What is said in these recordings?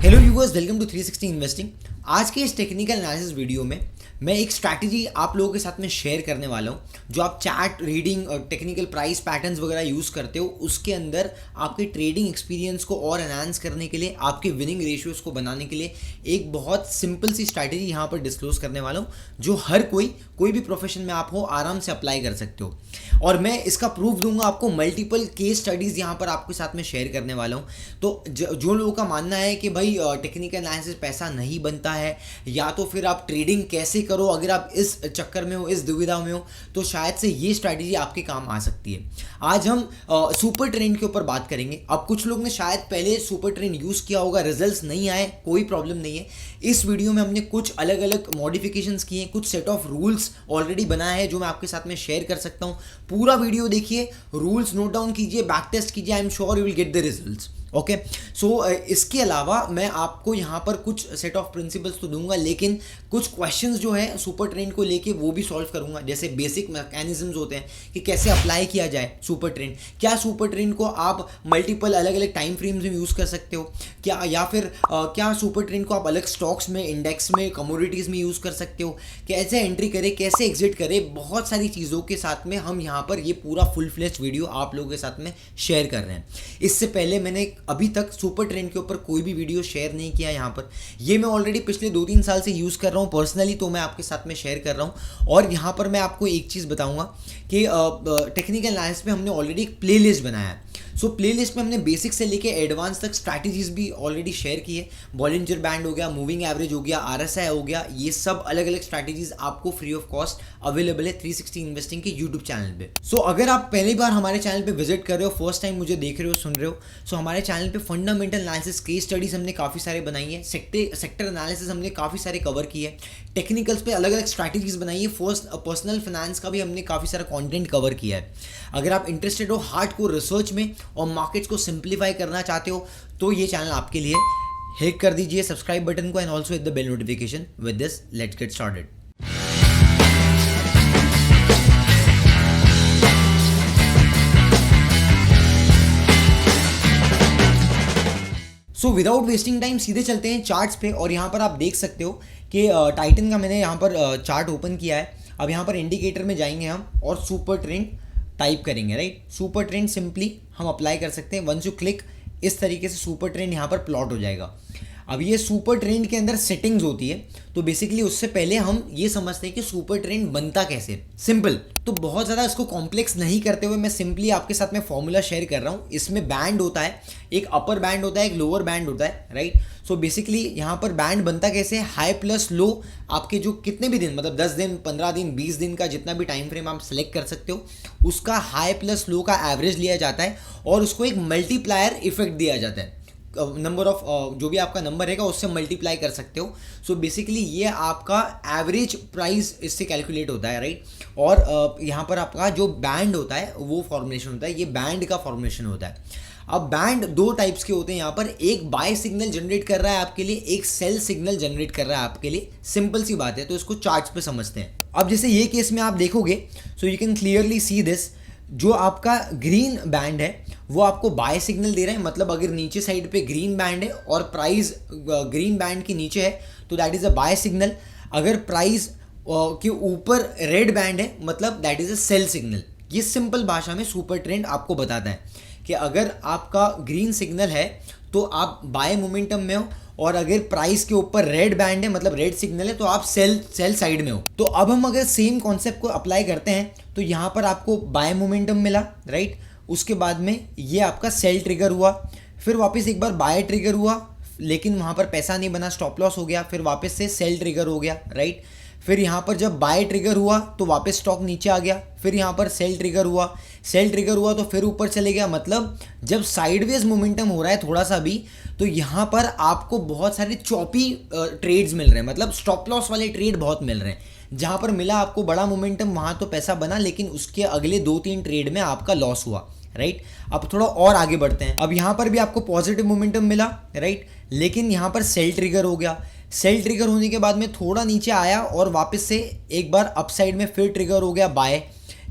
Hello viewers, welcome to 360 investing. आज के इस टेक्निकल एनालिसिस वीडियो में मैं एक स्ट्रैटेजी आप लोगों के साथ में शेयर करने वाला हूँ जो आप चैट रीडिंग और टेक्निकल प्राइस पैटर्न्स वगैरह यूज़ करते हो, उसके अंदर आपके ट्रेडिंग एक्सपीरियंस को और एनहांस करने के लिए, आपके विनिंग रेशियोज को बनाने के लिए एक बहुत सिंपल सी स्ट्रैटेजी यहाँ पर डिस्क्लोज करने वाला हूँ जो हर कोई भी प्रोफेशन में आप हो आराम से अप्लाई कर सकते हो। और मैं इसका प्रूफ दूंगा आपको, मल्टीपल केस स्टडीज़ यहाँ पर आपके साथ में शेयर करने वाला हूँ। तो जो लोगों का मानना है कि भाई टेक्निकल एनालिसिस पैसा नहीं बनता है या तो फिर आप ट्रेडिंग कैसे करो, अगर आप इस चक्कर में हो, इस दुविधा में हो, तो शायद से ये स्ट्रैटेजी आपके काम आ सकती है। आज हम सुपर ट्रेंड के ऊपर बात करेंगे। अब कुछ लोग ने शायद पहले सुपर ट्रेंड यूज़ किया होगा, रिजल्ट्स नहीं आए, कोई प्रॉब्लम नहीं है। इस वीडियो में हमने कुछ अलग अलग मॉडिफिकेशंस किए, कुछ सेट ऑफ रूल्स ऑलरेडी बनाया है जो मैं आपके साथ में शेयर कर सकता हूँ। पूरा वीडियो देखिए, रूल्स नोट डाउन कीजिए, बैक टेस्ट कीजिए, I am sure you will get the results. Okay, so इसके अलावा मैं आपको यहाँ पर कुछ सेट ऑफ प्रिंसिपल्स तो दूंगा, लेकिन कुछ क्वेश्चंस जो है सुपर ट्रेंड को लेके वो भी सॉल्व करूंगा। जैसे बेसिक मैकेनिज्म्स होते हैं कि कैसे अप्लाई किया जाए सुपर ट्रेंड, क्या सुपर ट्रेंड को आप मल्टीपल अलग अलग टाइम फ्रेम्स में यूज़ कर सकते हो क्या, या फिर क्या सुपर ट्रेंड को आप अलग स्टॉक्स में, इंडेक्स में, कमोडिटीज़ में यूज़ कर सकते हो, कैसे एंट्री करें, कैसे एग्जिट करें। बहुत सारी चीज़ों के साथ में हम यहाँ पर ये पूरा फुल फ्लेज्ड वीडियो आप लोगों के साथ में शेयर कर रहे हैं। इससे पहले मैंने अभी तक सुपर ट्रेंड के ऊपर कोई भी वीडियो शेयर नहीं किया यहाँ पर। ये मैं ऑलरेडी पिछले 2-3 साल से यूज़ कर रहा हूँ पर्सनली, तो मैं आपके साथ में शेयर कर रहा हूँ। और यहाँ पर मैं आपको एक चीज़ बताऊँगा कि टेक्निकल एनालिसिस में हमने ऑलरेडी एक प्लेलिस्ट बनाया है। सो प्लेलिस्ट में हमने बेसिक से लेके एडवांस तक स्ट्रैटेजीज भी ऑलरेडी शेयर की है। बॉलिंजर बैंड हो गया, मूविंग एवरेज हो गया, RSI हो गया, ये सब अलग अलग स्ट्रैटेजीज आपको फ्री ऑफ कॉस्ट अवेलेबल है 360 इन्वेस्टिंग के यूट्यूब चैनल पे। सो अगर आप पहली बार हमारे चैनल पे विजिट कर रहे हो, फर्स्ट टाइम मुझे देख रहे हो, सुन रहे हो, सो हमारे चैनल पे फंडामेंटल एनालिसिस, केस स्टडीज हमने काफ़ी सारे बनाई है, सेक्टर एनालिसिस हमने काफ़ी सारे कवर किए है, टेक्निकल्स पे अलग अलग स्ट्रैटेजीज बनाई है, पर्सनल फाइनेंस का भी हमने काफ़ी सारा कंटेंट कवर किया है। अगर आप इंटरेस्टेड हो हार्डकोर रिसर्च में और मार्केट्स को सिंप्लीफाई करना चाहते हो तो ये चैनल आपके लिए। हिट कर दीजिए सब्सक्राइब बटन को and also hit the bell notification. With this let's get started. So without wasting time सीधे चलते हैं चार्ट्स पे। और यहाँ पर आप देख सकते हो कि टाइटन का मैंने यहाँ पर चार्ट ओपन किया है। अब यहाँ पर इंडिकेटर में जाएंगे हम और सुपर ट्रेंड टाइप करेंगे, राइट। सुपर ट्रेंड सिंपली हम अप्लाई कर सकते हैं। वंस यू क्लिक, इस तरीके से सुपर ट्रेंड यहाँ पर प्लॉट हो जाएगा। अब ये सुपर ट्रेंड के अंदर सेटिंग्स होती है, तो बेसिकली उससे पहले हम ये समझते हैं कि सुपर ट्रेंड बनता कैसे। सिंपल, तो बहुत ज़्यादा इसको कॉम्प्लेक्स नहीं करते हुए मैं सिंपली आपके साथ में फॉर्मूला शेयर कर रहा हूँ। इसमें बैंड होता है, एक अपर बैंड होता है, एक लोअर बैंड होता है, राइट। सो बेसिकली यहाँ पर बैंड बनता कैसे, हाई प्लस लो, आपके जो कितने भी दिन, मतलब 10 दिन, 15 दिन, 20 दिन का जितना भी टाइम फ्रेम आप सेलेक्ट कर सकते हो, उसका हाई प्लस लो का एवरेज लिया जाता है और उसको एक मल्टीप्लायर इफेक्ट दिया जाता है। नंबर ऑफ जो भी आपका नंबर रहेगा उससे मल्टीप्लाई कर सकते हो। सो बेसिकली ये आपका एवरेज प्राइस इससे कैलकुलेट होता है, राइट। और यहाँ पर आपका जो बैंड होता है वो फॉर्मुलेशन होता है, ये बैंड का फॉर्मुलेशन होता है। अब बैंड दो टाइप्स के होते हैं यहाँ पर, एक बाय सिग्नल जनरेट कर रहा है आपके लिए, एक सेल सिग्नल जनरेट कर रहा है आपके लिए। सिंपल सी बात है, तो इसको चार्ट्स पे समझते हैं। अब जैसे ये केस में आप देखोगे, so you can clearly see this, जो आपका ग्रीन बैंड है वो आपको बाय सिग्नल दे रहा है। मतलब अगर नीचे साइड पे ग्रीन बैंड है और प्राइस ग्रीन बैंड के नीचे है तो that is a buy signal. अगर प्राइस के ऊपर रेड बैंड है मतलब that is a sell signal. ये सिंपल भाषा में सुपर ट्रेंड आपको बताता है कि अगर आपका ग्रीन सिग्नल है तो आप बाय मोमेंटम में हो, और अगर प्राइस के ऊपर रेड बैंड है मतलब रेड सिग्नल है तो आप सेल साइड में हो। तो अब हम अगर सेम कॉन्सेप्ट को अप्लाई करते हैं तो यहाँ पर आपको बाय मोमेंटम मिला, राइट। उसके बाद में ये आपका सेल ट्रिगर हुआ, फिर वापस एक बार बाय ट्रिगर हुआ लेकिन वहाँ पर पैसा नहीं बना, स्टॉप लॉस हो गया, फिर वापस से सेल ट्रिगर हो गया, राइट। फिर यहाँ पर जब बाय ट्रिगर हुआ तो वापस स्टॉक नीचे आ गया, फिर यहाँ पर सेल ट्रिगर हुआ तो फिर ऊपर चले गया। मतलब जब साइडवेज मोमेंटम हो रहा है थोड़ा सा भी, तो यहाँ पर आपको बहुत सारे चॉपी ट्रेड्स मिल रहे हैं, मतलब स्टॉप लॉस वाले ट्रेड बहुत मिल रहे हैं। जहाँ पर मिला आपको बड़ा मोमेंटम वहाँ तो पैसा बना, लेकिन उसके अगले 2-3 ट्रेड में आपका लॉस हुआ, राइट। अब थोड़ा और आगे बढ़ते हैं। अब यहाँ पर भी आपको पॉजिटिव मोमेंटम मिला, राइट, लेकिन यहाँ पर सेल ट्रिगर हो गया। सेल ट्रिगर होने के बाद में थोड़ा नीचे आया और वापस से एक बार अपसाइड में फिर ट्रिगर हो गया बाय,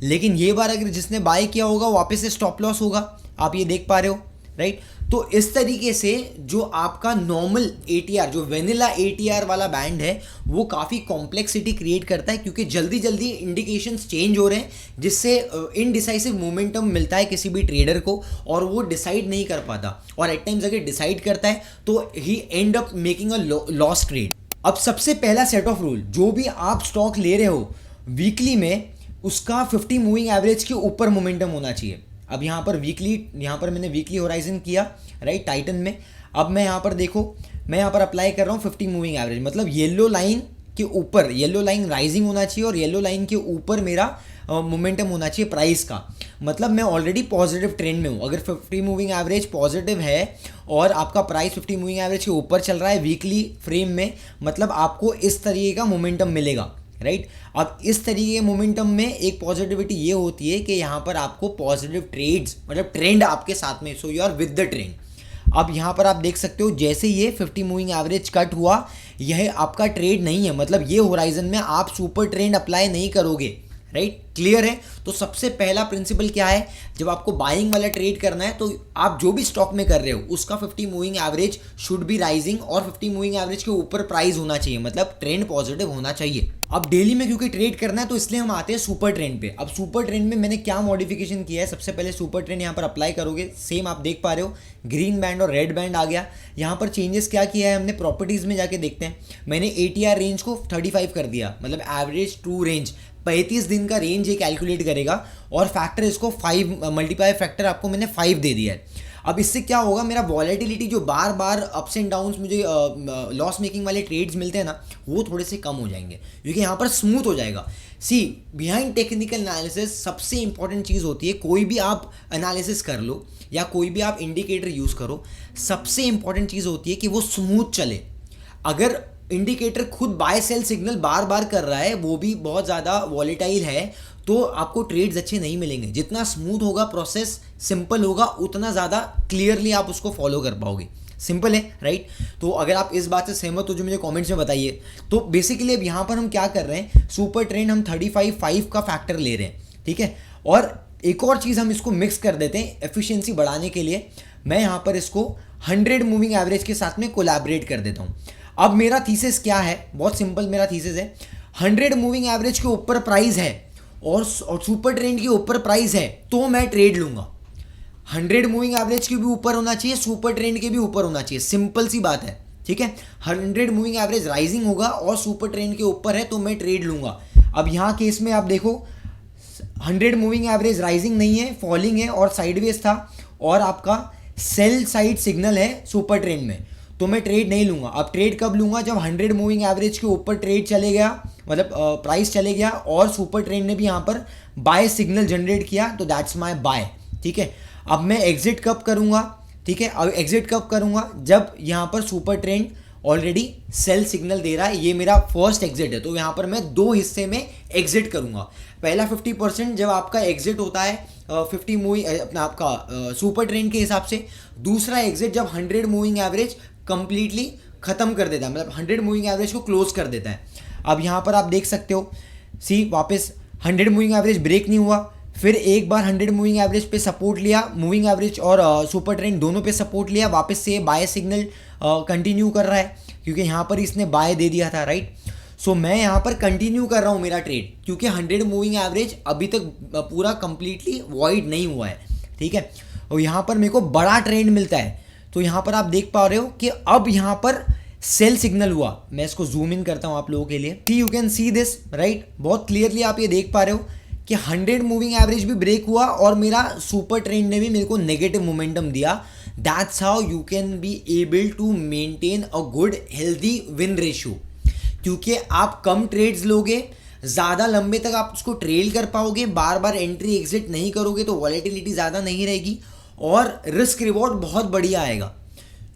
लेकिन ये बार अगर जिसने बाय किया होगा वापस से स्टॉप लॉस होगा, आप ये देख पा रहे हो, राइट। तो इस तरीके से जो आपका नॉर्मल ATR, जो वेनिला ATR वाला बैंड है, वो काफ़ी कॉम्प्लेक्सिटी क्रिएट करता है, क्योंकि जल्दी जल्दी इंडिकेशंस चेंज हो रहे हैं, जिससे इनडिसाइसिव मोमेंटम मिलता है किसी भी ट्रेडर को, और वो डिसाइड नहीं कर पाता, और एट टाइम्स अगर डिसाइड करता है तो ही end up making a loss trade. अब सबसे पहला सेट ऑफ रूल, जो भी आप स्टॉक ले रहे हो वीकली में, उसका 50 मूविंग एवरेज के ऊपर मोमेंटम होना चाहिए। अब यहाँ पर यहाँ पर मैंने वीकली होराइजन किया, राइट, टाइटन में। अब मैं यहाँ पर देखो, मैं यहाँ पर अप्लाई कर रहा हूँ 50 मूविंग एवरेज, मतलब येलो लाइन के ऊपर, येलो लाइन राइजिंग होना चाहिए और येलो लाइन के ऊपर मेरा मोमेंटम होना चाहिए प्राइस का। मतलब मैं ऑलरेडी पॉजिटिव ट्रेंड में हूँ। अगर 50 मूविंग एवरेज पॉजिटिव है और आपका प्राइस 50 मूविंग एवरेज के ऊपर चल रहा है वीकली फ्रेम में, मतलब आपको इस तरीके का मोमेंटम मिलेगा, राइट। अब इस तरीके के मोमेंटम में एक पॉजिटिविटी ये होती है कि यहाँ पर आपको पॉजिटिव ट्रेड्स, मतलब ट्रेंड आपके साथ में, so you are with the trend. अब यहाँ पर आप देख सकते हो, जैसे ये 50 मूविंग एवरेज कट हुआ, यह आपका ट्रेड नहीं है, मतलब ये होराइजन में आप सुपर ट्रेंड अप्लाई नहीं करोगे, राइट, क्लियर है। तो सबसे पहला प्रिंसिपल क्या है, जब आपको बाइंग वाला ट्रेड करना है तो आप जो भी स्टॉक में कर रहे हो उसका 50 moving average should be rising, और 50 मूविंग एवरेज के ऊपर प्राइस होना चाहिए, मतलब ट्रेंड पॉजिटिव होना चाहिए। अब डेली में क्योंकि ट्रेड करना है तो इसलिए हम आते हैं सुपर ट्रेंड पे। अब सुपर ट्रेंड में मैंने क्या मॉडिफिकेशन किया है, सबसे पहले सुपर ट्रेंड यहाँ पर अप्लाई करोगे, सेम आप देख पा रहे हो ग्रीन बैंड और रेड बैंड आ गया। यहाँ पर चेंजेस क्या किया है हमने, प्रॉपर्टीज में जाके देखते हैं। मैंने ATR रेंज को 35 कर दिया, मतलब एवरेज ट्रू रेंज, 35 दिन का रेंज ये कैलकुलेट करेगा, और फैक्टर इसको 5 मल्टीप्लाई फैक्टर आपको मैंने 5 दे दिया है। अब इससे क्या होगा, मेरा वॉलेटिलिटी जो बार बार अप्स एंड डाउन्स मुझे लॉस मेकिंग वाले ट्रेड्स मिलते हैं ना, वो थोड़े से कम हो जाएंगे, क्योंकि यहाँ पर स्मूथ हो जाएगा। सी, बिहाइंड टेक्निकल एनालिसिस सबसे इंपॉर्टेंट चीज़ होती है, कोई भी आप एनालिसिस कर लो या कोई भी आप इंडिकेटर यूज़ करो, सबसे इंपॉर्टेंट चीज़ होती है कि वो स्मूथ चले। अगर इंडिकेटर खुद बाय सेल सिग्नल बार बार कर रहा है, वो भी बहुत ज़्यादा वॉलेटाइल है, तो आपको ट्रेड्स अच्छे नहीं मिलेंगे। जितना स्मूथ होगा प्रोसेस, सिंपल होगा, उतना ज़्यादा क्लियरली आप उसको फॉलो कर पाओगे। सिंपल है, राइट। तो अगर आप इस बात से सहमत हो जो मुझे कमेंट्स में बताइए। तो बेसिकली अब यहाँ पर हम क्या कर रहे हैं, सुपर ट्रेंड हम 35 का फैक्टर ले रहे हैं, ठीक है। और एक और चीज़ हम इसको मिक्स कर देते हैं एफिशिएंसी बढ़ाने के लिए। मैं यहाँ पर इसको 100 मूविंग एवरेज के साथ में कोलैबोरेट कर देता हूँ। अब मेरा थीसिस क्या है, बहुत सिंपल मेरा थीसिस है, 100 मूविंग एवरेज के ऊपर प्राइस है और सुपर ट्रेंड के ऊपर प्राइस है तो मैं ट्रेड लूँगा। 100 मूविंग एवरेज के भी ऊपर होना चाहिए, सुपर ट्रेंड के भी ऊपर होना चाहिए, सिंपल सी बात है, ठीक है। 100 मूविंग एवरेज राइजिंग होगा और सुपर ट्रेंड के ऊपर है तो मैं ट्रेड लूँगा। अब यहाँ केस में आप देखो 100 मूविंग एवरेज राइजिंग नहीं है, फॉलिंग है और साइडवेज था, और आपका सेल साइड सिग्नल है सुपर ट्रेंड में, तो मैं ट्रेड नहीं लूँगा। अब ट्रेड कब लूँगा, जब 100 मूविंग एवरेज के ऊपर ट्रेड चले गया, मतलब प्राइस चले गया और सुपर ट्रेंड ने भी यहाँ पर बाय सिग्नल जनरेट किया, तो दैट्स माय बाय, ठीक है। अब मैं एग्जिट कब करूँगा, ठीक है। अब एग्जिट कब करूँगा, जब यहाँ पर super trend already sell signal दे रहा है, ये मेरा फर्स्ट एग्जिट है, तो यहाँ पर मैं 2 हिस्से में एग्जिट करूँगा। पहला 50% जब आपका एग्जिट होता है 50 मूविंग अपना आपका सुपर ट्रेंड के हिसाब से, दूसरा एग्जिट जब 100 मूविंग एवरेज कंप्लीटली खत्म कर देता है, मतलब 100 मूविंग एवरेज को क्लोज कर देता है। अब यहाँ पर आप देख सकते हो, सी वापस 100 मूविंग एवरेज ब्रेक नहीं हुआ, फिर एक बार 100 मूविंग एवरेज पे सपोर्ट लिया, मूविंग एवरेज और सुपर ट्रेंड दोनों पे सपोर्ट लिया, वापस से बाय सिग्नल कंटिन्यू कर रहा है, क्योंकि यहाँ पर इसने बाय दे दिया था, राइट। सो मैं यहाँ पर कंटिन्यू कर रहा हूँ मेरा ट्रेड, क्योंकि 100 मूविंग एवरेज अभी तक पूरा कंप्लीटली वॉइड नहीं हुआ है, ठीक है। और यहाँ पर मेरे को बड़ा ट्रेंड मिलता है, तो यहाँ पर आप देख पा रहे हो कि अब यहाँ पर सेल सिग्नल हुआ। मैं इसको जूम इन करता हूँ आप लोगों के लिए, you can see this, right. बहुत क्लियरली आप ये देख पा रहे हो कि 100 मूविंग एवरेज भी ब्रेक हुआ और मेरा सुपर ट्रेंड ने भी मेरे को नेगेटिव मोमेंटम दिया। That's how you can be able to maintain a good healthy win ratio, क्योंकि आप कम ट्रेड्स लोगे, ज़्यादा लंबे तक आप उसको ट्रेल कर पाओगे, बार बार एंट्री एग्जिट नहीं करोगे तो वॉलेटिलिटी ज़्यादा नहीं रहेगी और रिस्क रिवॉर्ड बहुत बढ़िया आएगा।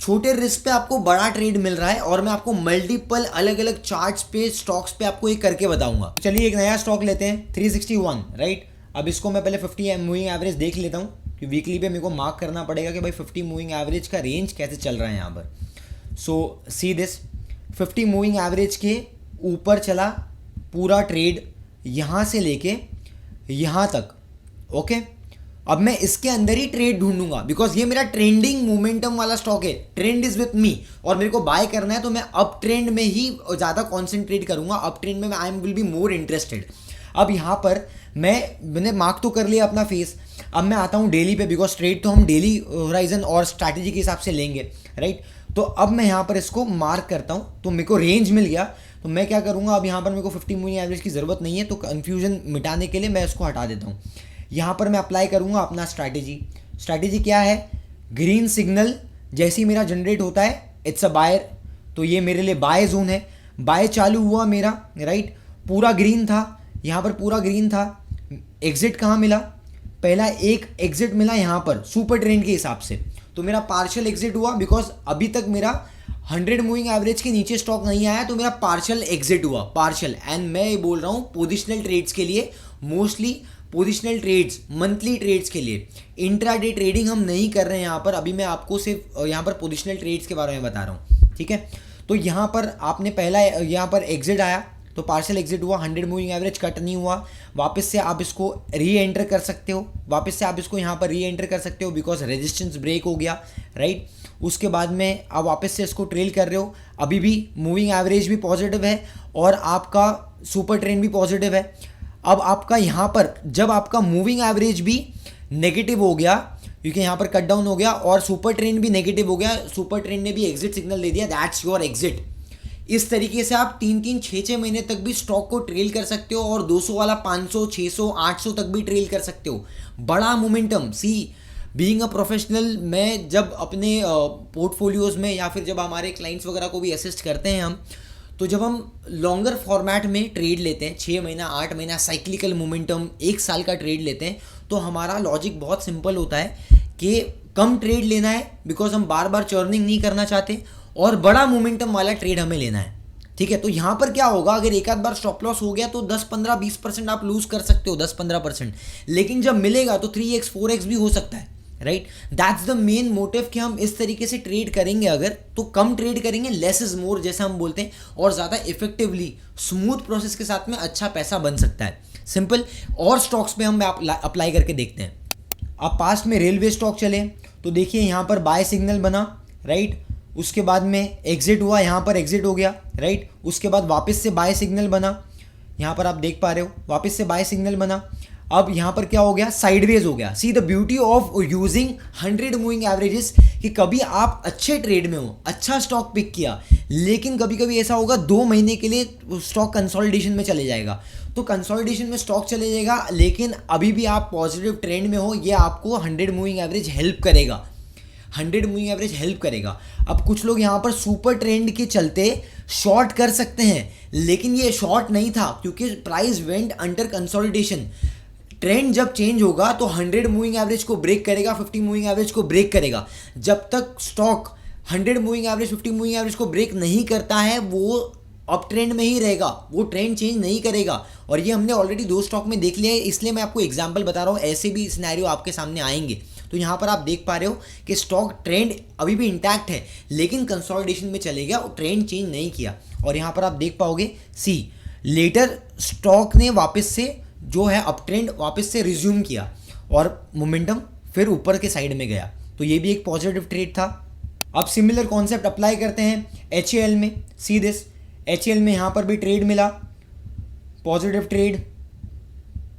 छोटे रिस्क पे आपको बड़ा ट्रेड मिल रहा है और मैं आपको मल्टीपल अलग अलग चार्ट्स पे, स्टॉक्स पे आपको ये करके बताऊंगा। चलिए एक नया स्टॉक लेते हैं 361, राइट। अब इसको मैं पहले 50 मूविंग एवरेज देख लेता हूँ कि वीकली पे मेरे को मार्क करना पड़ेगा कि भाई 50 मूविंग एवरेज का रेंज कैसे चल रहा है यहाँ पर। सो सी दिस, 50 मूविंग एवरेज के ऊपर चला पूरा ट्रेड यहाँ से लेके यहाँ तक, ओके। अब मैं इसके अंदर ही ट्रेड ढूंढूंगा बिकॉज ये मेरा ट्रेंडिंग मोमेंटम वाला स्टॉक है, ट्रेंड इज विथ मी और मेरे को बाय करना है, तो मैं अप ट्रेंड में ही ज़्यादा कॉन्सेंट्रेट करूंगा, अप ट्रेंड में I am will be more interested. अब यहाँ पर मैंने मार्क तो कर लिया अपना फेस, अब मैं आता हूँ डेली पे बिकॉज ट्रेड तो हम डेली होराइजन और स्ट्रैटेजी के हिसाब से लेंगे, राइट। तो अब मैं यहाँ पर इसको मार्क करता हूँ, तो मेरे को रेंज मिल गया, तो मैं क्या करूँगा, अब यहाँ पर मेरे को 50 मूविंग एवरेज की ज़रूरत नहीं है, तो कन्फ्यूजन मिटाने के लिए मैं इसको हटा देता हूँ। यहाँ पर मैं अप्लाई करूँगा अपना स्ट्रैटेजी क्या है, ग्रीन सिग्नल जैसे ही मेरा जनरेट होता है इट्स अ बायर, तो ये मेरे लिए बाय जोन है, बाय चालू हुआ मेरा, राइट, पूरा ग्रीन था, यहाँ पर पूरा ग्रीन था, एग्जिट कहाँ मिला, पहला एक एग्जिट मिला यहाँ पर सुपर ट्रेंड के हिसाब से, तो मेरा पार्शियल एग्जिट हुआ बिकॉज अभी तक मेरा 100 मूविंग एवरेज के नीचे स्टॉक नहीं आया, तो मेरा पार्शियल एग्जिट हुआ, पार्शियल। एंड मैं ये बोल रहा हूँ पोजिशनल ट्रेड्स के लिए, mostly positional trades, monthly trades के लिए, इंट्राडे ट्रेडिंग हम नहीं कर रहे हैं यहाँ पर, अभी मैं आपको सिर्फ यहाँ पर पोजिशनल ट्रेड्स के बारे में बता रहा हूँ, ठीक है। तो यहाँ पर आपने पहला यहाँ पर एग्जिट आया, तो पार्शियल एग्जिट हुआ, 100 मूविंग एवरेज कट नहीं हुआ, वापस से आप इसको री एंटर कर सकते हो, वापस से आप इसको यहाँ पर री एंटर कर सकते हो बिकॉज रेजिस्टेंस ब्रेक हो गया, राइट। उसके बाद में आप वापस से इसको ट्रेल कर रहे हो, अभी भी मूविंग एवरेज भी पॉजिटिव है और आपका सुपर ट्रेंड भी पॉजिटिव है। अब आपका यहाँ पर जब आपका मूविंग एवरेज भी नेगेटिव हो गया क्योंकि यहाँ पर कट डाउन हो गया और सुपर ट्रेंड भी नेगेटिव हो गया, सुपर ट्रेंड ने भी एग्जिट सिग्नल दे दिया, दैट्स योर एग्जिट। इस तरीके से आप 3-3, 6-6 महीने तक भी स्टॉक को ट्रेल कर सकते हो और 200 वाला 500, 600, 800 तक भी ट्रेल कर सकते हो, बड़ा momentum. See being a professional, मैं जब अपने पोर्टफोलियोज़ में या फिर जब हमारे क्लाइंट्स वगैरह को भी असिस्ट करते हैं हम, तो जब हम लॉन्गर फॉर्मेट में ट्रेड लेते हैं, 6 महीना, 8 महीना, साइक्लिकल मोमेंटम, 1 साल का ट्रेड लेते हैं, तो हमारा लॉजिक बहुत सिंपल होता है कि कम ट्रेड लेना है बिकॉज हम बार बार चर्निंग नहीं करना चाहते और बड़ा मोमेंटम वाला ट्रेड हमें लेना है, ठीक है। तो यहाँ पर क्या होगा, अगर एक आध बार स्टॉप लॉस हो गया तो 10-15-20% आप लूज कर सकते हो, 10-15%, लेकिन जब मिलेगा तो 3x 4x भी हो सकता है, right. That's the main motive कि हम इस तरीके से ट्रेड करेंगे, अगर तो कम ट्रेड करेंगे, लेस इज मोर जैसा हम बोलते हैं, और ज़्यादा इफेक्टिवली स्मूथ प्रोसेस के साथ में अच्छा पैसा बन सकता है, सिंपल। और स्टॉक्स पे हम अप्लाई करके देखते हैं। अब पास्ट में रेलवे स्टॉक चले तो देखिए यहाँ पर बाय सिग्नल बना, राइट, उसके बाद में एग्जिट हुआ, यहाँ पर एग्जिट हो गया, राइट, उसके बाद वापस से बाय सिग्नल बना, यहाँ पर आप देख पा रहे हो वापस से बाय सिग्नल बना। अब यहाँ पर क्या हो गया, साइडवेज हो गया। See the beauty of using 100 moving averages कि कभी आप अच्छे ट्रेड में हो, अच्छा स्टॉक पिक किया, लेकिन कभी कभी ऐसा होगा 2 महीने के लिए स्टॉक कंसोलिडेशन में चले जाएगा, तो कंसोलिडेशन में स्टॉक चले जाएगा, लेकिन अभी भी आप पॉजिटिव ट्रेंड में हो, ये आपको 100 मूविंग एवरेज हेल्प करेगा, 100 मूविंग एवरेज हेल्प करेगा। अब कुछ लोग यहाँ पर सुपर ट्रेंड के चलते शॉर्ट कर सकते हैं, लेकिन ये शॉर्ट नहीं था क्योंकि price went under consolidation. Trend जब चेंज होगा तो 100 मूविंग एवरेज को ब्रेक करेगा, 50 मूविंग एवरेज को ब्रेक करेगा। जब तक stock 100 moving average 50 moving average को ब्रेक नहीं करता है, वो अप ट्रेंड में ही रहेगा, वो ट्रेंड चेंज नहीं करेगा। और ये हमने ऑलरेडी 2 स्टॉक में देख लिया है, इसलिए मैं आपको एग्जांपल बता रहा हूँ, ऐसे भी सिनेरियो आपके सामने आएंगे। तो यहाँ पर आप देख पा रहे हो कि स्टॉक ट्रेंड अभी भी इंटैक्ट है, लेकिन कंसोलिडेशन में चले गया और ट्रेंड चेंज नहीं किया। और यहाँ पर आप देख पाओगे सी लेटर स्टॉक ने वापस से जो है अप ट्रेंड वापस से रिज्यूम किया और मोमेंटम फिर ऊपर के साइड में गया, तो ये भी एक पॉजिटिव ट्रेड था। अब सिमिलर कॉन्सेप्ट अप्लाई करते हैं HAL में। सी दिस HAL में यहाँ पर भी ट्रेड मिला, पॉजिटिव ट्रेड,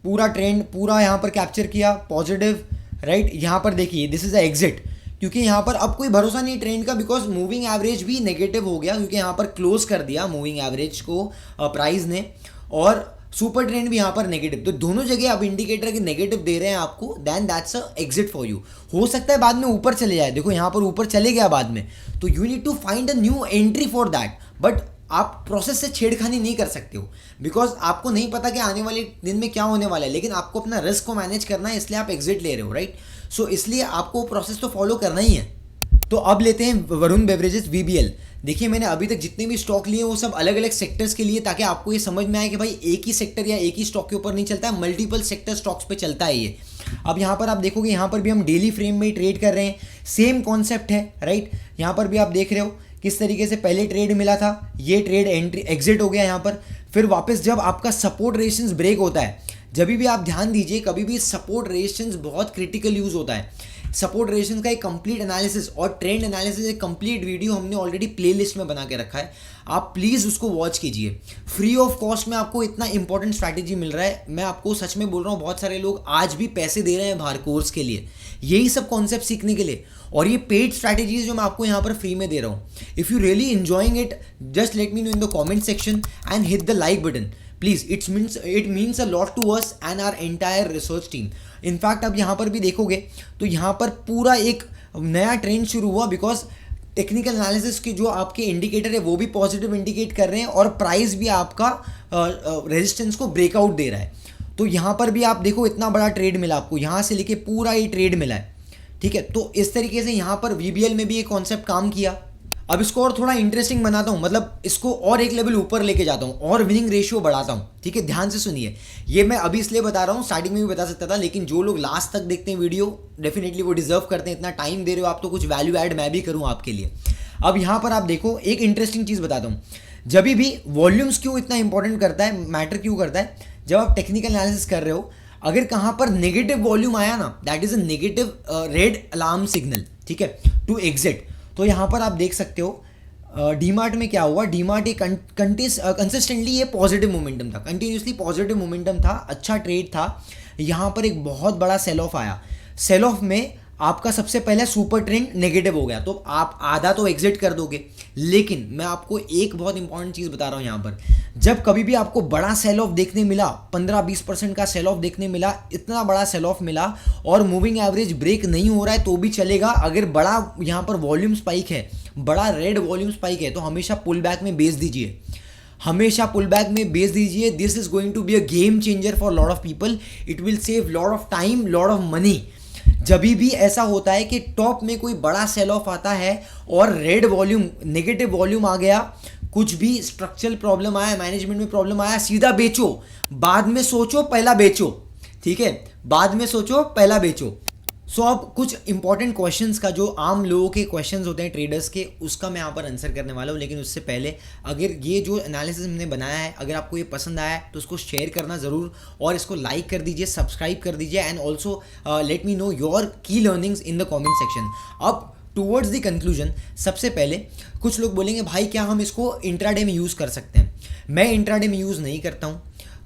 पूरा ट्रेंड पूरा यहाँ पर कैप्चर किया, पॉजिटिव, राइट। यहाँ पर देखिए दिस इज अ एग्जिट, क्योंकि यहाँ पर अब कोई भरोसा नहीं ट्रेंड का, बिकॉज मूविंग एवरेज भी नेगेटिव हो गया, क्योंकि यहाँ पर क्लोज कर दिया मूविंग एवरेज को प्राइस ने, और सुपर ट्रेंड भी यहाँ पर नेगेटिव। तो दोनों जगह अब इंडिकेटर के नेगेटिव दे रहे हैं आपको, then that's a exit for you. हो सकता है बाद में ऊपर चले जाए, देखो यहाँ पर ऊपर चले गया बाद में, तो you need to find a new entry for that. But आप प्रोसेस से छेड़खानी नहीं कर सकते हो, बिकॉज आपको नहीं पता कि आने वाले दिन में क्या होने वाला है, लेकिन आपको अपना रिस्क को मैनेज करना है, इसलिए आप एग्जिट ले रहे हो, राइट। सो इसलिए आपको प्रोसेस तो फॉलो करना ही है। तो अब लेते हैं वरुण बेवरेजेस VBL। देखिए मैंने अभी तक जितने भी स्टॉक लिए वो सब अलग अलग सेक्टर्स के लिए, ताकि आपको ये समझ में आए कि भाई एक ही सेक्टर या एक ही स्टॉक के ऊपर नहीं चलता है, मल्टीपल सेक्टर स्टॉक्स पे चलता है ये। अब यहाँ पर आप देखोगे यहाँ पर भी हम डेली फ्रेम में ही ट्रेड कर रहे हैं, सेम कॉन्सेप्ट है, राइट। यहाँ पर भी आप देख रहे हो किस तरीके से पहले ट्रेड मिला था, ये ट्रेड एंट्री एग्जिट हो गया यहाँ पर, फिर वापस जब आपका सपोर्ट रेजिस्टेंस ब्रेक होता है, जब भी आप ध्यान दीजिए, कभी भी सपोर्ट रेजिस्टेंस बहुत क्रिटिकल यूज होता है। सपोर्ट रेजिस्टेंस का एक कंप्लीट एनालिसिस और ट्रेंड एनालिसिस एक कंप्लीट वीडियो हमने ऑलरेडी प्लेलिस्ट में बना के रखा है, आप प्लीज़ उसको वॉच कीजिए। फ्री ऑफ कॉस्ट में आपको इतना इंपॉर्टेंट स्ट्रैटेजी मिल रहा है, मैं आपको सच में बोल रहा हूँ, बहुत सारे लोग आज भी पैसे दे रहे हैं बाहर कोर्स के लिए, यही सब कॉन्सेप्ट सीखने के लिए। और ये पेड स्ट्रैटेजीज जो मैं आपको यहाँ पर फ्री में दे रहा हूँ, if you really enjoying it, just let me know in the comment section and hit the like button please. It means a lot to us and our entire research team. In fact अब यहाँ पर भी देखोगे तो यहाँ पर पूरा एक नया ट्रेंड शुरू हुआ, बिकॉज टेक्निकल एनालिसिस के जो आपके इंडिकेटर है वो भी पॉजिटिव इंडिकेट कर रहे हैं और प्राइस भी आपका रेजिस्टेंस को ब्रेकआउट दे रहा है। तो यहाँ पर भी आप देखो इतना बड़ा ट्रेड मिला आपको, यहाँ से लेके पूरा ये ट्रेड मिला है, ठीक है। तो इस तरीके से यहाँ पर VBL में भी ये कॉन्सेप्ट काम किया। अब इसको और थोड़ा इंटरेस्टिंग बनाता हूँ, मतलब इसको और एक लेवल ऊपर लेके जाता हूँ और विनिंग रेशियो बढ़ाता हूँ, ठीक है। ध्यान से सुनिए, ये मैं अभी इसलिए बता रहा हूँ, स्टार्टिंग में भी बता सकता था, लेकिन जो लोग लास्ट तक देखते हैं वीडियो डेफिनेटली वो डिजर्व करते हैं, इतना टाइम दे रहे हो आप तो कुछ वैल्यू ऐड मैं भी करूँ आपके लिए। अब यहाँ पर आप देखो एक इंटरेस्टिंग चीज़ बताता हूँ, जब भी वॉल्यूम्स क्यों इतना इंपॉर्टेंट करता है, मैटर क्यों करता है, जब आप टेक्निकल एनालिसिस कर रहे हो, अगर कहाँ पर नेगेटिव वॉल्यूम आया ना, that is a negative red alarm signal, ठीक है, टू एग्जिट। तो यहाँ पर आप देख सकते हो डीमार्ट में क्या हुआ, डीमार्ट एक कंसिस्टेंटली ये पॉजिटिव मोमेंटम था, कंटिन्यूसली पॉजिटिव मोमेंटम था, अच्छा ट्रेड था। यहाँ पर एक बहुत बड़ा सेल ऑफ आया, सेल ऑफ में आपका सबसे पहले सुपर ट्रेंड नेगेटिव हो गया, तो आप आधा तो एग्जिट कर दोगे। लेकिन मैं आपको एक बहुत इंपॉर्टेंट चीज़ बता रहा हूँ यहाँ पर, जब कभी भी आपको बड़ा सेल ऑफ देखने मिला, 15-20% का सेल ऑफ देखने मिला, इतना बड़ा सेल ऑफ मिला और मूविंग एवरेज ब्रेक नहीं हो रहा है तो भी चलेगा, अगर बड़ा यहाँ पर वॉल्यूम स्पाइक है, बड़ा रेड वॉल्यूम स्पाइक है, तो हमेशा पुल बैक में बेच दीजिए, हमेशा पुल बैक में बेच दीजिए। This is going to be a game changer for lot of people, it will save lot of time, lot of money. जब भी ऐसा होता है कि टॉप में कोई बड़ा सेल ऑफ आता है और रेड वॉल्यूम, नेगेटिव वॉल्यूम आ गया, कुछ भी स्ट्रक्चरल प्रॉब्लम आया, मैनेजमेंट में प्रॉब्लम आया, सीधा बेचो, बाद में सोचो पहला बेचो, ठीक है, बाद में सोचो पहला बेचो। सो अब कुछ इंपॉर्टेंट क्वेश्चंस का, जो आम लोगों के क्वेश्चंस होते हैं ट्रेडर्स के, उसका मैं यहाँ पर आंसर करने वाला हूँ। लेकिन उससे पहले अगर ये जो एनालिसिस हमने बनाया है, अगर आपको ये पसंद आया है तो उसको शेयर करना ज़रूर और इसको लाइक कर दीजिए, सब्सक्राइब कर दीजिए and also let me know your key learnings in the comment section. अब टूवर्ड्स द कंक्लूजन, सबसे पहले कुछ लोग बोलेंगे भाई क्या हम इसको इंट्राडे में यूज़ कर सकते हैं? मैं इंट्राडे में यूज़ नहीं करता हूँ,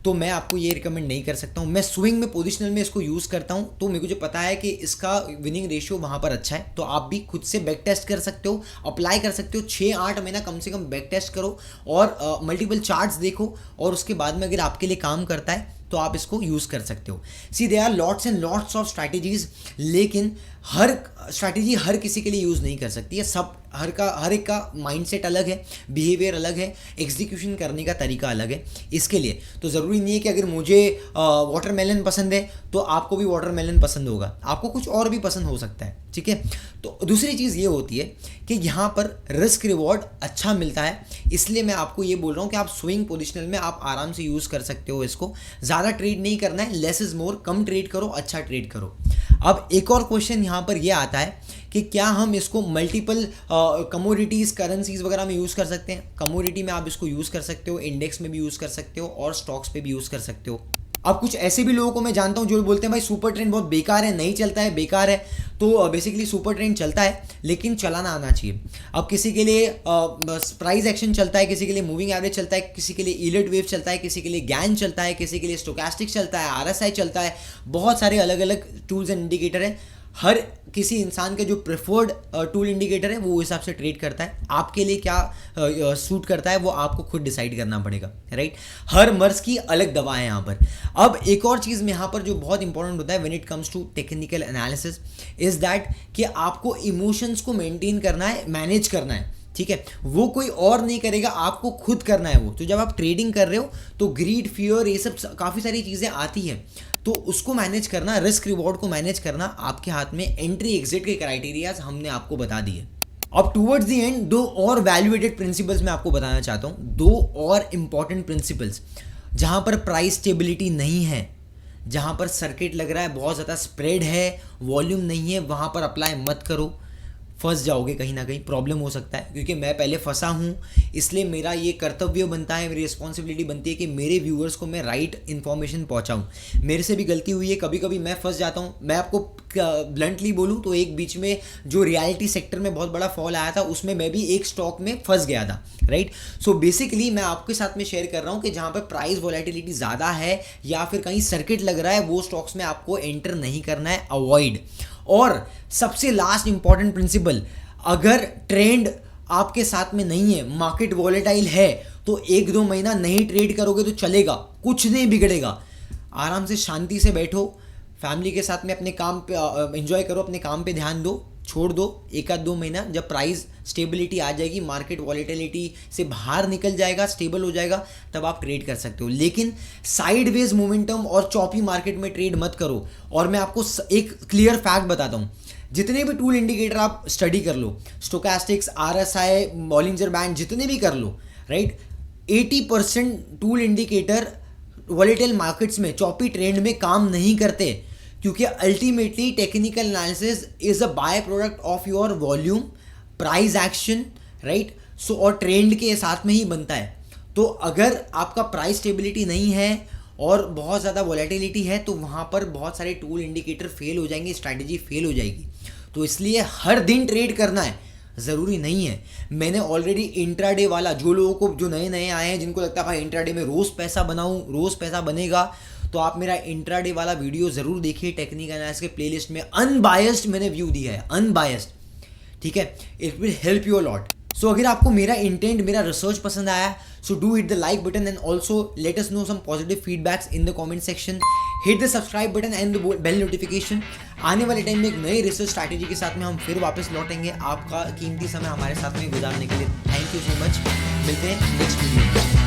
तो मैं आपको ये रिकमेंड नहीं कर सकता हूँ। मैं स्विंग में, पोजिशनल में इसको यूज़ करता हूँ, तो मेरे को जो पता है कि इसका विनिंग रेशियो वहाँ पर अच्छा है, तो आप भी खुद से बैक टेस्ट कर सकते हो, अप्लाई कर सकते हो। 6-8 महीना कम से कम बैक टेस्ट करो और मल्टीपल चार्ट्स देखो, और उसके बाद में अगर आपके लिए काम करता है तो आप इसको यूज़ कर सकते हो। See there are lots and lots of strategies, लेकिन हर स्ट्रैटेजी हर किसी के लिए यूज़ नहीं कर सकती है। सब हर एक का माइंडसेट अलग है, बिहेवियर अलग है, एग्जीक्यूशन करने का तरीका अलग है। इसके लिए तो ज़रूरी नहीं है कि अगर मुझे वाटरमेलन पसंद है तो आपको भी वाटरमेलन पसंद होगा, आपको कुछ और भी पसंद हो सकता है, ठीक है। तो दूसरी चीज़ ये होती है कि यहाँ पर रिस्क रिवॉर्ड अच्छा मिलता है, इसलिए मैं आपको ये बोल रहा हूँ कि आप स्विंग पोजिशनल में आप आराम से यूज़ कर सकते हो इसको। ज़्यादा ट्रेड नहीं करना है, less is more, come trade करो, अच्छा ट्रेड करो। अब एक और क्वेश्चन यहाँ पर ये आता है कि क्या हम इसको मल्टीपल कमोडिटीज़, करेंसीज वगैरह में यूज़ कर सकते हैं? कमोडिटी में आप इसको यूज़ कर सकते हो, इंडेक्स में भी यूज़ कर सकते हो और स्टॉक्स पे भी यूज़ कर सकते हो। अब कुछ ऐसे भी लोगों को मैं जानता हूँ जो बोलते हैं भाई सुपर ट्रेंड बहुत बेकार है, नहीं चलता है, बेकार है। तो बेसिकली सुपर ट्रेंड चलता है, लेकिन चलाना आना चाहिए। अब किसी के लिए प्राइस एक्शन चलता है, किसी के लिए मूविंग एवरेज चलता है, किसी के लिए ईलेट वेव चलता है, किसी के लिए गैन चलता है, किसी के लिए स्टोकास्टिक चलता है, RSI चलता है, बहुत सारे अलग अलग टूल्स एंड इंडिकेटर हैं। हर किसी इंसान के जो प्रेफर्ड टूल इंडिकेटर है वो हिसाब से ट्रेड करता है। आपके लिए क्या सूट करता है वो आपको खुद डिसाइड करना पड़ेगा, राइट। हर मर्ज की अलग दवा है यहाँ पर। अब एक और चीज़ में यहाँ पर जो बहुत इंपॉर्टेंट होता है when it comes to technical analysis is that कि आपको इमोशंस को मेंटेन करना है, मैनेज करना है, ठीक है। वो कोई और नहीं करेगा, आपको खुद करना है वो। तो जब आप ट्रेडिंग कर रहे हो तो ग्रीड, फियर, ये सब काफ़ी सारी चीज़ें आती हैं, तो उसको मैनेज करना, रिस्क रिवॉर्ड को मैनेज करना आपके हाथ में। एंट्री एग्जिट के क्राइटेरियाज हमने आपको बता दिए। अब टूवर्ड्स द एंड दो और वैल्यूएटेड प्रिंसिपल्स मैं आपको बताना चाहता हूँ, दो और इंपॉर्टेंट प्रिंसिपल्स जहाँ पर प्राइस स्टेबिलिटी नहीं है, जहाँ पर सर्किट लग रहा है बहुत ज़्यादा स्प्रेड है, वॉल्यूम नहीं है, वहाँ पर अप्लाई मत करो। फंस जाओगे, कहीं ना कहीं प्रॉब्लम हो सकता है, क्योंकि मैं पहले फंसा हूँ। इसलिए मेरा ये कर्तव्य बनता है, मेरी रिस्पॉन्सिबिलिटी बनती है कि मेरे व्यूअर्स को मैं राइट इन्फॉर्मेशन पहुँचाऊँ। मेरे से भी गलती हुई है, कभी कभी मैं फंस जाता हूँ। मैं आपको ब्लंटली बोलूँ तो एक बीच में जो रियलिटी सेक्टर में बहुत बड़ा फॉल आया था, उसमें मैं भी एक स्टॉक में फंस गया था, राइट। सो बेसिकली मैं आपके साथ में शेयर कर रहा हूँ कि जहाँ पर प्राइस वॉलेटिलिटी ज़्यादा है या फिर कहीं सर्किट लग रहा है, वो स्टॉक्स में आपको एंटर नहीं करना है, अवॉइड। और सबसे लास्ट इंपॉर्टेंट प्रिंसिपल, अगर ट्रेंड आपके साथ में नहीं है, मार्केट वॉलेटाइल है, तो 1-2 महीना नहीं ट्रेड करोगे तो चलेगा, कुछ नहीं बिगड़ेगा। आराम से शांति से बैठो, फैमिली के साथ में अपने काम पे एंजॉय करो, अपने काम पे ध्यान दो, छोड़ दो 1-2 महीना। जब प्राइस स्टेबिलिटी आ जाएगी, मार्केट वॉलेटिलिटी से बाहर निकल जाएगा, स्टेबल हो जाएगा, तब आप ट्रेड कर सकते हो। लेकिन साइडवेज मोमेंटम और चॉपी मार्केट में ट्रेड मत करो। और मैं आपको एक क्लियर फैक्ट बताता हूँ, जितने भी टूल इंडिकेटर आप स्टडी कर लो, स्टोकास्टिक्स, RSI, बॉलिंजर बैंड, जितने भी कर लो, right, 80% tool indicator volatile markets में चॉपी ट्रेंड में काम नहीं करते, क्योंकि ultimately technical analysis is a by product of your volume, price action, right. So और ट्रेंड के साथ में ही बनता है। तो अगर आपका प्राइस स्टेबिलिटी नहीं है और बहुत ज़्यादा वॉलेटिलिटी है, तो वहाँ पर बहुत सारे टूल इंडिकेटर फेल हो जाएंगे, स्ट्रैटेजी फेल हो जाएगी। तो इसलिए हर दिन ट्रेड करना है ज़रूरी नहीं है। मैंने ऑलरेडी इंट्राडे वाला, जो लोगों को, जो नए नए आए हैं, जिनको लगता है भाई इंट्राडे में रोज़ पैसा बनाऊँ, रोज़ पैसा बनेगा, तो आप मेरा इंट्राडे वाला वीडियो ज़रूर देखिए। टेक्निकल एनालिसिस के प्लेलिस्ट में अनबायस्ड मैंने व्यू दिया है, अनबायस्ड, ठीक है। It will help you a lot. So अगर आपको मेरा इंटेंट, मेरा रिसर्च पसंद आया, so do hit the like button and also let us know some positive feedbacks in the comment section. Hit the subscribe button and the bell notification. आने वाले time में एक नई रिसर्च स्ट्रैटेजी के साथ में हम फिर वापस लौटेंगे, आपका कीमती समय हमारे साथ में गुजारने के लिए। Thank you so much. मिलते हैं नेक्स्ट वीडियो में।